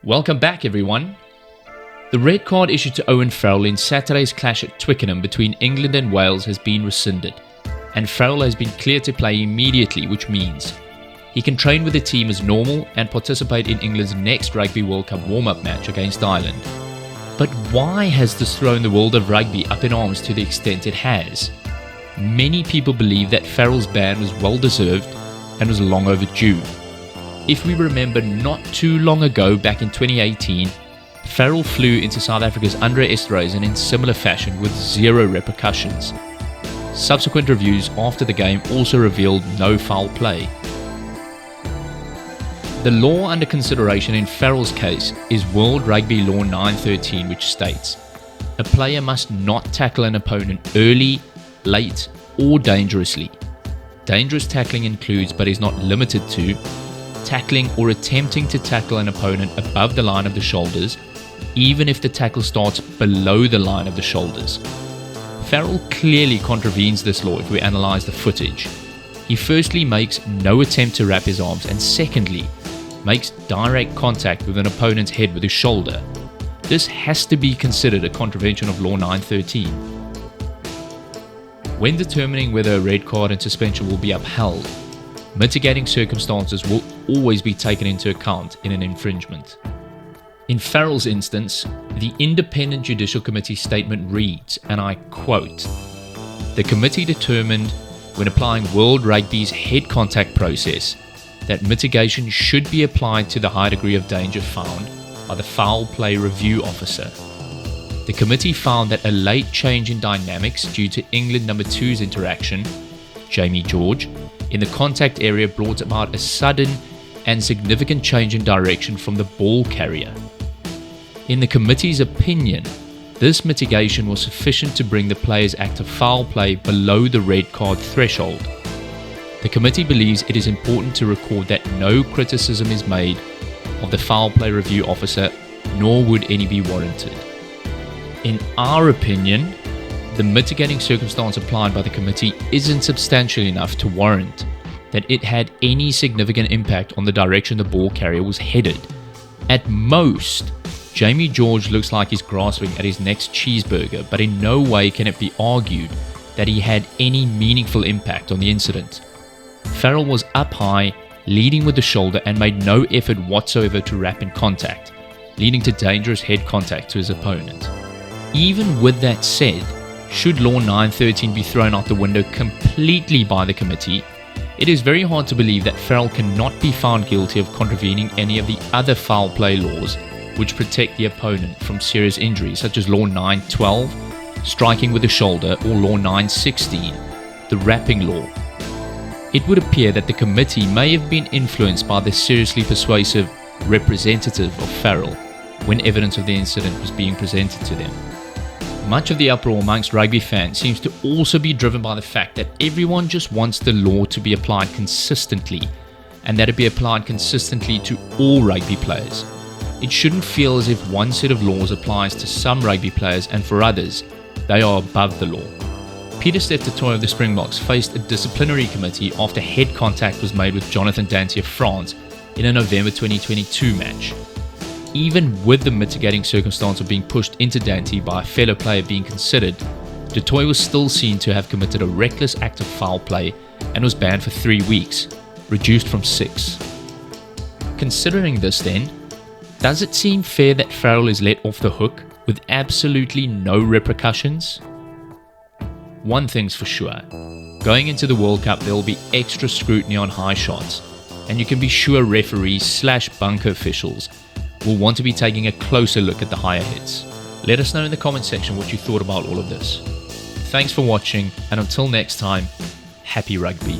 Welcome back, everyone. The red card issued to Owen Farrell in Saturday's clash at Twickenham between England and Wales has been rescinded, and Farrell has been cleared to play immediately, which means he can train with the team as normal and participate in England's next Rugby World Cup warm-up match against Ireland. But why has this thrown the world of rugby up in arms to the extent it has? Many people believe that Farrell's ban was well-deserved and was long overdue. If we remember not too long ago, back in 2018, Farrell flew into South Africa's Andre Esterhuizen in similar fashion with zero repercussions. Subsequent reviews after the game also revealed no foul play. The law under consideration in Farrell's case is World Rugby Law 913, which states, a player must not tackle an opponent early, late, or dangerously. Dangerous tackling includes, but is not limited to, tackling or attempting to tackle an opponent above the line of the shoulders, even if the tackle starts below the line of the shoulders. Farrell clearly contravenes this law if we analyse the footage. He firstly makes no attempt to wrap his arms, and secondly, makes direct contact with an opponent's head with his shoulder. This has to be considered a contravention of Law 913. When determining whether a red card and suspension will be upheld, mitigating circumstances will always be taken into account in an infringement. In Farrell's instance, the Independent Judicial Committee statement reads, and I quote, "The committee determined, when applying World Rugby's head contact process, that mitigation should be applied to the high degree of danger found by the foul play review officer. The committee found that a late change in dynamics due to England number 2's interaction, Jamie George, in the contact area brought about a sudden and significant change in direction from the ball carrier. In the committee's opinion, this mitigation was sufficient to bring the player's act of foul play below the red card threshold. The committee believes it is important to record that no criticism is made of the foul play review officer, nor would any be warranted. In our opinion, the mitigating circumstance applied by the committee isn't substantial enough to warrant that it had any significant impact on the direction the ball carrier was headed. At most, Jamie George looks like he's grasping at his next cheeseburger, but in no way can it be argued that he had any meaningful impact on the incident. Farrell was up high, leading with the shoulder, and made no effort whatsoever to wrap in contact, leading to dangerous head contact to his opponent. Even with that said, should Law 913 be thrown out the window completely by the committee, it is very hard to believe that Farrell cannot be found guilty of contravening any of the other foul play laws which protect the opponent from serious injuries, such as Law 912, striking with the shoulder, or Law 916, the wrapping law. It would appear that the committee may have been influenced by the seriously persuasive representative of Farrell when evidence of the incident was being presented to them. Much of the uproar amongst rugby fans seems to also be driven by the fact that everyone just wants the law to be applied consistently, and that it be applied consistently to all rugby players. It shouldn't feel as if one set of laws applies to some rugby players and for others, they are above the law. Peter Steph of the Springboks faced a disciplinary committee after head contact was made with Jonathan Danty of France in a November 2022 match. Even with the mitigating circumstance of being pushed into Danty by a fellow player being considered, du Toit was still seen to have committed a reckless act of foul play and was banned for 3 weeks, reduced from 6. Considering this then, does it seem fair that Farrell is let off the hook with absolutely no repercussions? One thing's for sure, going into the World Cup there will be extra scrutiny on high shots, and you can be sure referees/bunker officials will want to be taking a closer look at the higher hits. Let us know in the comment section what you thought about all of this. Thanks for watching, and until next time, happy rugby.